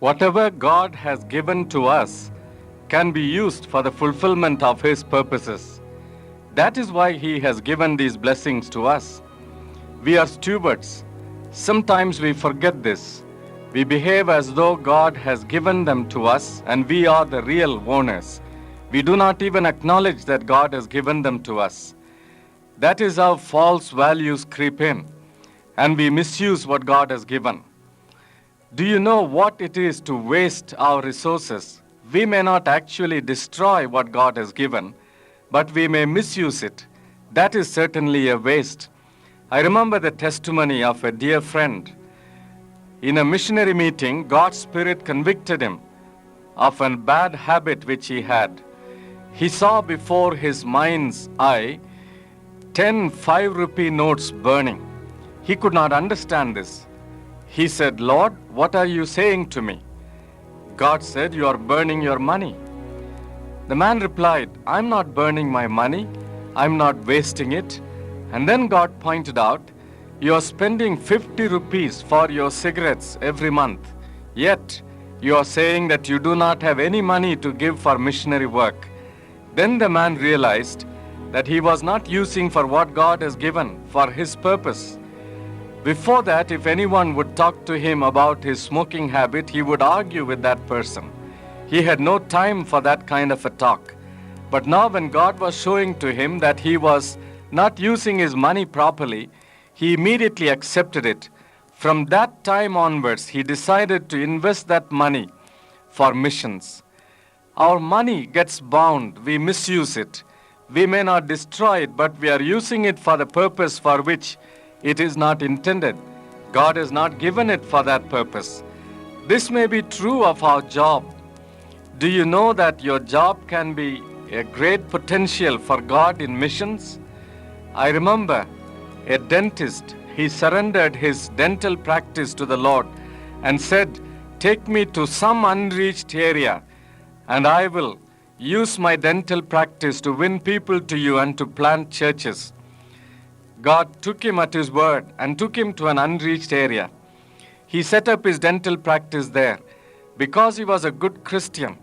Whatever God has given to us can be used for the fulfillment of His purposes. That is why He has given these blessings to us. We are stewards. Sometimes we forget this. We behave as though God has given them to us and we are the real owners. We do not even acknowledge that God has given them to us. That is how false values creep in, and we misuse what God has given. Do you know what it is to waste our resources? We may not actually destroy what God has given, but we may misuse it. That is certainly a waste. I remember the testimony of a dear friend. In a missionary meeting, God's Spirit convicted him of a bad habit which he had. He saw before his mind's eye 10 5-rupee notes burning. He could not understand this. He said, "Lord, what are you saying to me?" God said, "You are burning your money." The man replied, "I'm not burning my money. I'm not wasting it." And then God pointed out, "You are spending 50 rupees for your cigarettes every month. Yet, you are saying that you do not have any money to give for missionary work." Then the man realized that he was not using for what God has given for his purpose. Before that, if anyone would talk to him about his smoking habit, he would argue with that person. He had no time for that kind of a talk. But now when God was showing to him that he was not using his money properly, he immediately accepted it. From that time onwards, he decided to invest that money for missions. Our money gets bound, we misuse it. We may not destroy it, but we are using it for the purpose for which it is not intended. God has not given it for that purpose. This may be true of our job. Do you know that your job can be a great potential for God in missions? I remember a dentist. He surrendered his dental practice to the Lord and said, "Take me to some unreached area, and I will use my dental practice to win people to you and to plant churches." God took him at his word and took him to an unreached area. He set up his dental practice there. Because he was a good Christian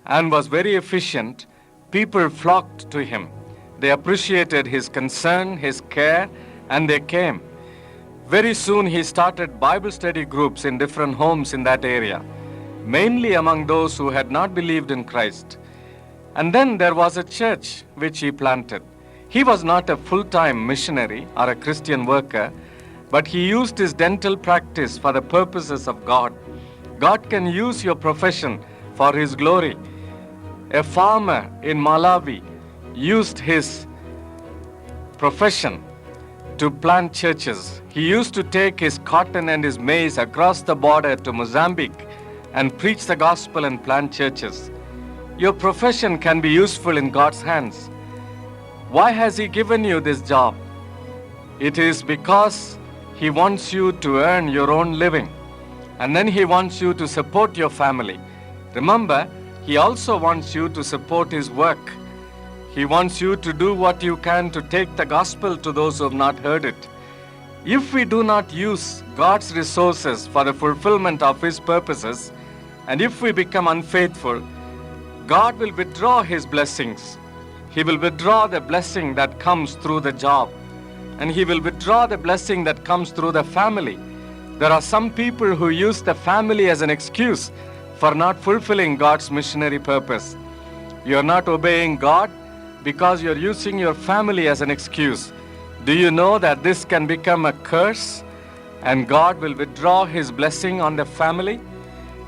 and was very efficient, people flocked to him. They appreciated his concern, his care, and they came. Very soon he started Bible study groups in different homes in that area, mainly among those who had not believed in Christ. And then there was a church which he planted. He was not a full-time missionary or a Christian worker, but he used his dental practice for the purposes of God. God can use your profession for His glory. A farmer in Malawi used his profession to plant churches. He used to take his cotton and his maize across the border to Mozambique and preach the gospel and plant churches. Your profession can be useful in God's hands. Why has He given you this job? It is because He wants you to earn your own living, and then He wants you to support your family. Remember, He also wants you to support His work. He wants you to do what you can to take the gospel to those who have not heard it. If we do not use God's resources for the fulfillment of His purposes, and if we become unfaithful, God will withdraw His blessings. He will withdraw the blessing that comes through the job, and He will withdraw the blessing that comes through the family. There are some people who use the family as an excuse for not fulfilling God's missionary purpose. You are not obeying God because you are using your family as an excuse. Do you know that this can become a curse and God will withdraw His blessing on the family?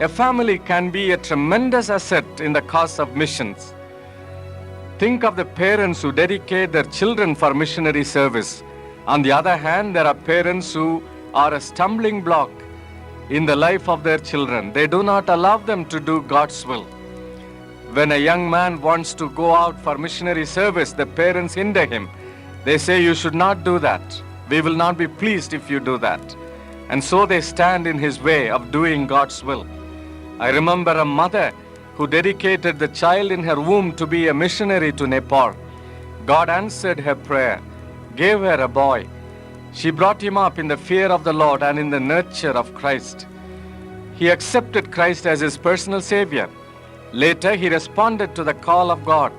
A family can be a tremendous asset in the cause of missions. Think of the parents who dedicate their children for missionary service. On the other hand, there are parents who are a stumbling block in the life of their children. They do not allow them to do God's will. When a young man wants to go out for missionary service, the parents hinder him. They say, "You should not do that. We will not be pleased if you do that." And so they stand in his way of doing God's will. I remember a mother who dedicated the child in her womb to be a missionary to Nepal. God answered her prayer, gave her a boy. She brought him up in the fear of the Lord and in the nurture of Christ. He accepted Christ as his personal Savior. Later, he responded to the call of God.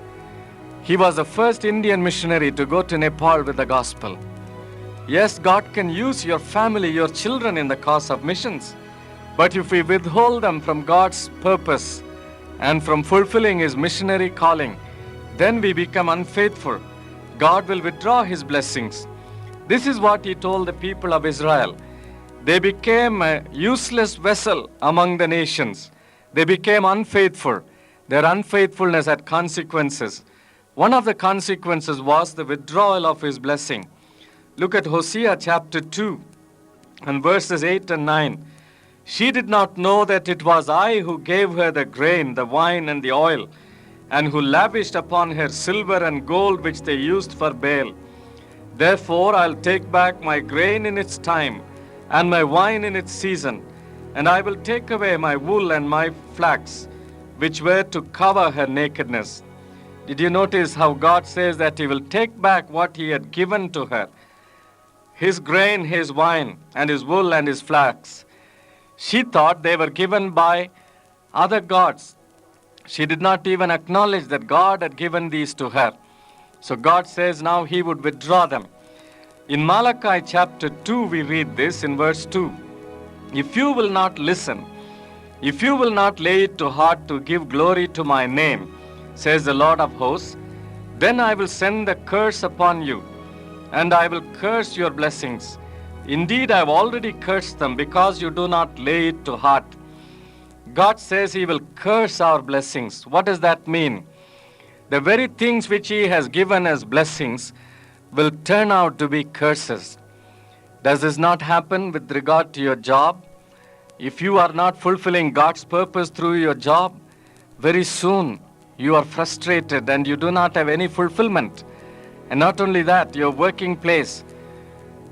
He was the first Indian missionary to go to Nepal with the gospel. Yes, God can use your family, your children in the cause of missions. But if we withhold them from God's purpose and from fulfilling his missionary calling, then we become unfaithful. God will withdraw his blessings. This is what he told the people of Israel. They became a useless vessel among the nations. They became unfaithful. Their unfaithfulness had consequences. One of the consequences was the withdrawal of his blessing. Look at Hosea chapter 2 and verses 8 and 9. She did not know that it was I who gave her the grain, the wine, and the oil, and who lavished upon her silver and gold which they used for Baal. Therefore I'll take back my grain in its time, and my wine in its season, and I will take away my wool and my flax, which were to cover her nakedness. Did you notice how God says that he will take back what he had given to her? His grain, his wine, and his wool and his flax. She thought they were given by other gods. She did not even acknowledge that God had given these to her. So God says now he would withdraw them. In Malachi chapter 2, we read this in verse 2. If you will not listen, if you will not lay it to heart to give glory to my name, says the Lord of hosts, then I will send the curse upon you, and I will curse your blessings. Indeed, I have already cursed them because you do not lay it to heart. God says he will curse our blessings. What does that mean? The very things which he has given as blessings will turn out to be curses. Does this not happen with regard to your job? If you are not fulfilling God's purpose through your job, very soon you are frustrated and you do not have any fulfillment. And not only that, your working place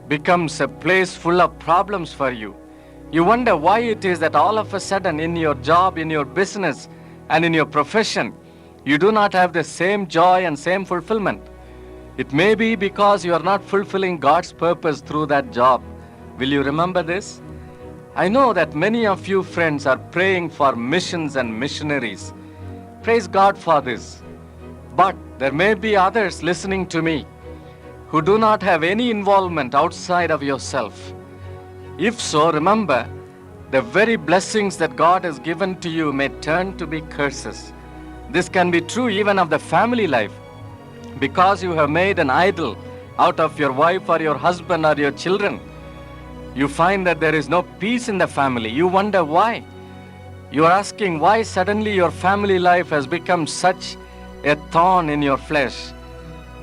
becomes a place full of problems for you. You wonder why it is that all of a sudden in your job, in your business, and in your profession, you do not have the same joy and same fulfillment. It may be because you are not fulfilling God's purpose through that job. Will you remember this? I know that many of you friends are praying for missions and missionaries. Praise God for this. But there may be others listening to me who do not have any involvement outside of yourself. If so, remember, the very blessings that God has given to you may turn to be curses. This can be true even of the family life. Because you have made an idol out of your wife or your husband or your children, you find that there is no peace in the family. You wonder why. You are asking why suddenly your family life has become such a thorn in your flesh,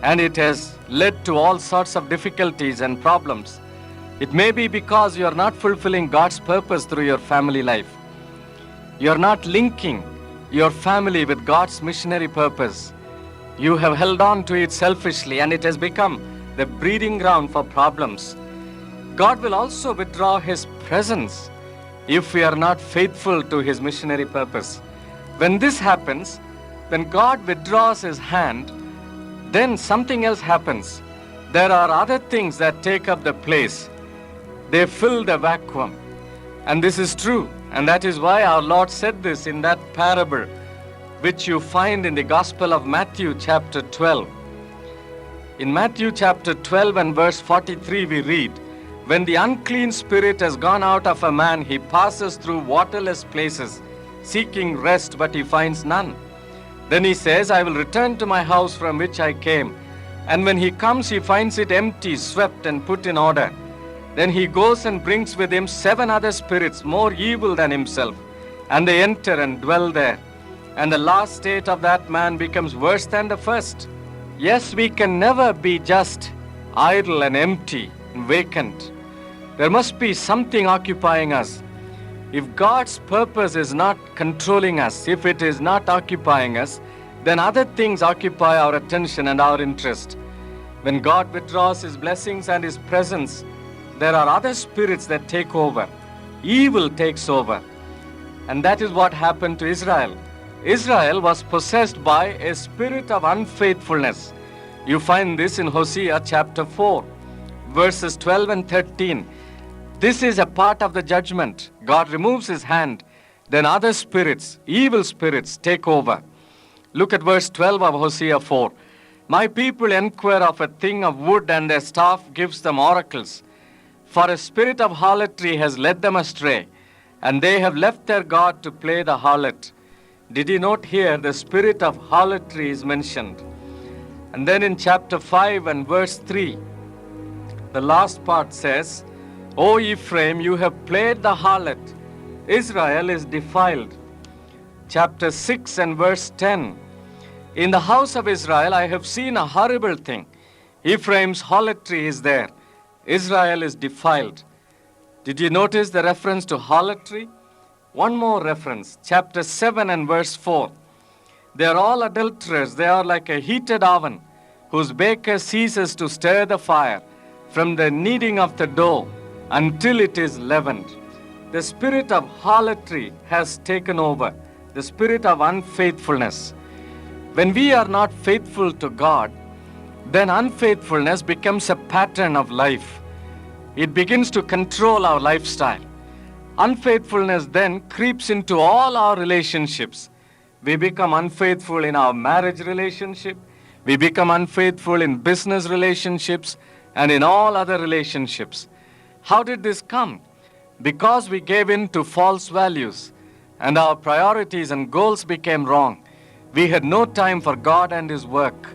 and it has led to all sorts of difficulties and problems. It may be because you are not fulfilling God's purpose through your family life. You are not linking your family with God's missionary purpose. You have held on to it selfishly, and it has become the breeding ground for problems. God will also withdraw his presence if we are not faithful to his missionary purpose. When this happens, when God withdraws his hand, then something else happens. There are other things that take up the place. They fill the vacuum. And this is true. And that is why our Lord said this in that parable, which you find in the Gospel of Matthew chapter 12. In Matthew chapter 12 and verse 43 we read, when the unclean spirit has gone out of a man, he passes through waterless places, seeking rest, but he finds none. Then he says, I will return to my house from which I came. And when he comes, he finds it empty, swept, and put in order. Then he goes and brings with him 7 other spirits more evil than himself, and they enter and dwell there. And the last state of that man becomes worse than the first. Yes, we can never be just idle and empty and vacant. There must be something occupying us. If God's purpose is not controlling us, if it is not occupying us, then other things occupy our attention and our interest. When God withdraws his blessings and his presence, there are other spirits that take over. Evil takes over. And that is what happened to Israel. Israel was possessed by a spirit of unfaithfulness. You find this in Hosea chapter 4, verses 12 and 13. This is a part of the judgment. God removes his hand, then other spirits, evil spirits, take over. Look at verse 12 of Hosea 4. My people inquire of a thing of wood, and their staff gives them oracles. For a spirit of harlotry has led them astray, and they have left their God to play the harlot. Did you note here the spirit of harlotry is mentioned? And then in chapter 5 and verse 3, the last part says, O Ephraim, you have played the harlot. Israel is defiled. Chapter 6 and verse 10, in the house of Israel I have seen a horrible thing. Ephraim's harlotry is there. Israel is defiled. Did you notice the reference to harlotry? One more reference, chapter 7 and verse 4. They are all adulterers. They are like a heated oven, whose baker ceases to stir the fire from the kneading of the dough until it is leavened. The spirit of harlotry has taken over, the spirit of unfaithfulness. When we are not faithful to God, then unfaithfulness becomes a pattern of life. It begins to control our lifestyle. Unfaithfulness then creeps into all our relationships. We become unfaithful in our marriage relationship. We become unfaithful in business relationships and in all other relationships. How did this come? Because we gave in to false values and our priorities and goals became wrong. We had no time for God and His work.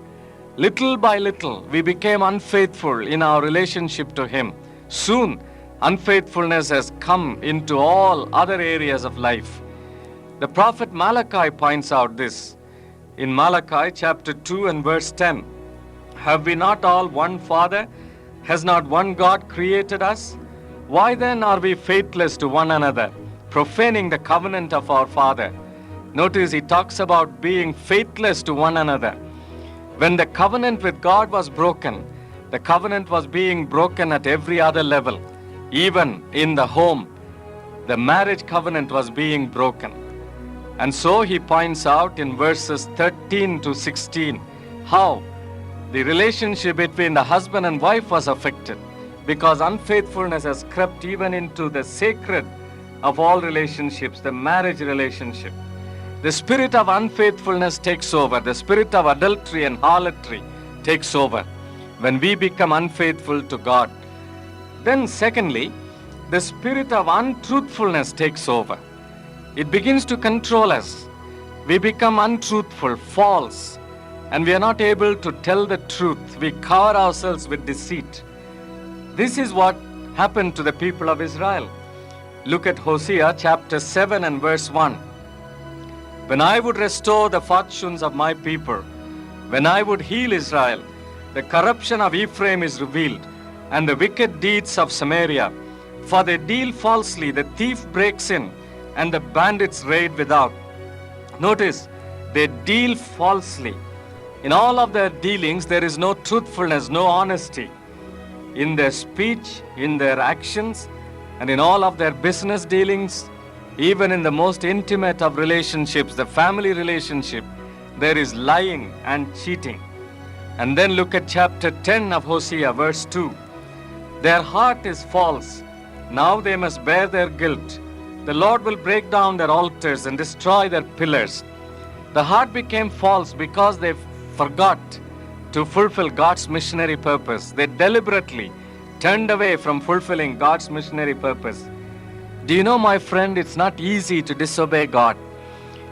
Little by little, we became unfaithful in our relationship to Him. Soon, unfaithfulness has come into all other areas of life. The prophet Malachi points out this. In Malachi chapter 2 and verse 10, have we not all one Father? Has not one God created us? Why then are we faithless to one another, profaning the covenant of our Father? Notice he talks about being faithless to one another. When the covenant with God was broken, the covenant was being broken at every other level. Even in the home, the marriage covenant was being broken. And so he points out in verses 13 to 16 how the relationship between the husband and wife was affected because unfaithfulness has crept even into the sacred of all relationships, the marriage relationship. The spirit of unfaithfulness takes over. The spirit of adultery and harlotry takes over when we become unfaithful to God. Then secondly, the spirit of untruthfulness takes over. It begins to control us. We become untruthful, false, and we are not able to tell the truth. We cover ourselves with deceit. This is what happened to the people of Israel. Look at Hosea chapter 7 and verse 1. When I would restore the fortunes of my people, when I would heal Israel, the corruption of Ephraim is revealed, and the wicked deeds of Samaria. For they deal falsely, the thief breaks in, and the bandits raid without. Notice, they deal falsely. In all of their dealings, there is no truthfulness, no honesty. In their speech, in their actions, and in all of their business dealings, even in the most intimate of relationships, the family relationship, there is lying and cheating. And then look at chapter 10 of Hosea, verse 2. Their heart is false. Now they must bear their guilt. The Lord will break down their altars and destroy their pillars. The heart became false because they forgot to fulfill God's missionary purpose. They deliberately turned away from fulfilling God's missionary purpose. Do you know, my friend, it's not easy to disobey God.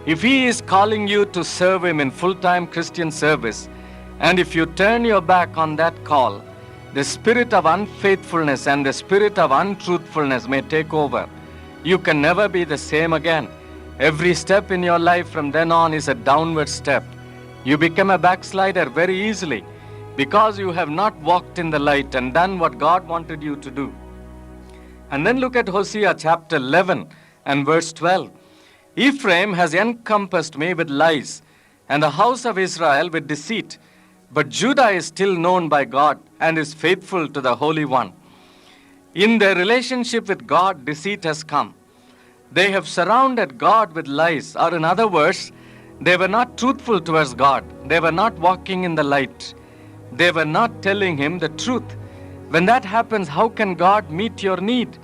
If He is calling you to serve Him in full-time Christian service, and if you turn your back on that call, the spirit of unfaithfulness and the spirit of untruthfulness may take over. You can never be the same again. Every step in your life from then on is a downward step. You become a backslider very easily because you have not walked in the light and done what God wanted you to do. And then look at Hosea chapter 11 and verse 12. Ephraim has encompassed me with lies, and the house of Israel with deceit. But Judah is still known by God and is faithful to the Holy One. In their relationship with God, deceit has come. They have surrounded God with lies, or in other words, they were not truthful towards God. They were not walking in the light. They were not telling Him the truth. When that happens, how can God meet your need?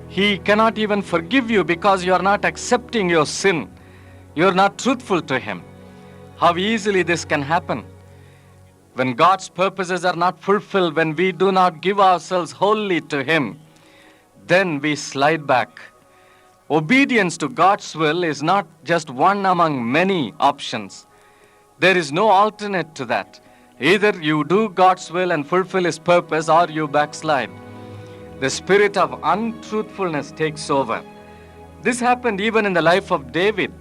He cannot even forgive you because you are not accepting your sin. You are not truthful to Him. How easily this can happen. When God's purposes are not fulfilled, when we do not give ourselves wholly to Him, then we slide back. Obedience to God's will is not just one among many options. There is no alternate to that. Either you do God's will and fulfill His purpose, or you backslide. The spirit of untruthfulness takes over. This happened even in the life of David.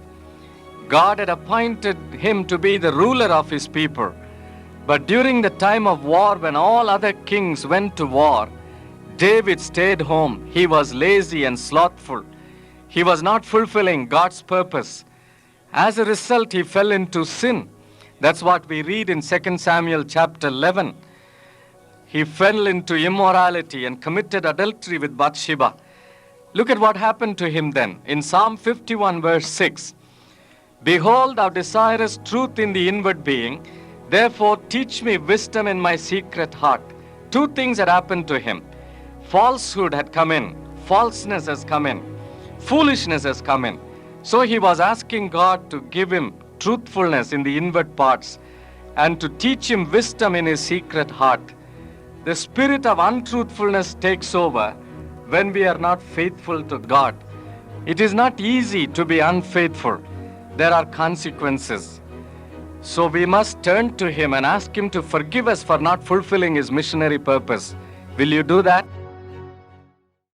God had appointed him to be the ruler of His people. But during the time of war, when all other kings went to war, David stayed home. He was lazy and slothful. He was not fulfilling God's purpose. As a result, he fell into sin. That's what we read in 2 Samuel chapter 11. He fell into immorality and committed adultery with Bathsheba. Look at what happened to him then. In Psalm 51 verse 6, "Behold, thou desirest truth in the inward being. Therefore teach me wisdom in my secret heart." Two things had happened to him. Falsehood had come in. Falseness has come in. Foolishness has come in. So he was asking God to give him truthfulness in the inward parts and to teach him wisdom in his secret heart. The spirit of untruthfulness takes over when we are not faithful to God. It is not easy to be unfaithful. There are consequences. So we must turn to Him and ask Him to forgive us for not fulfilling His missionary purpose. Will you do that?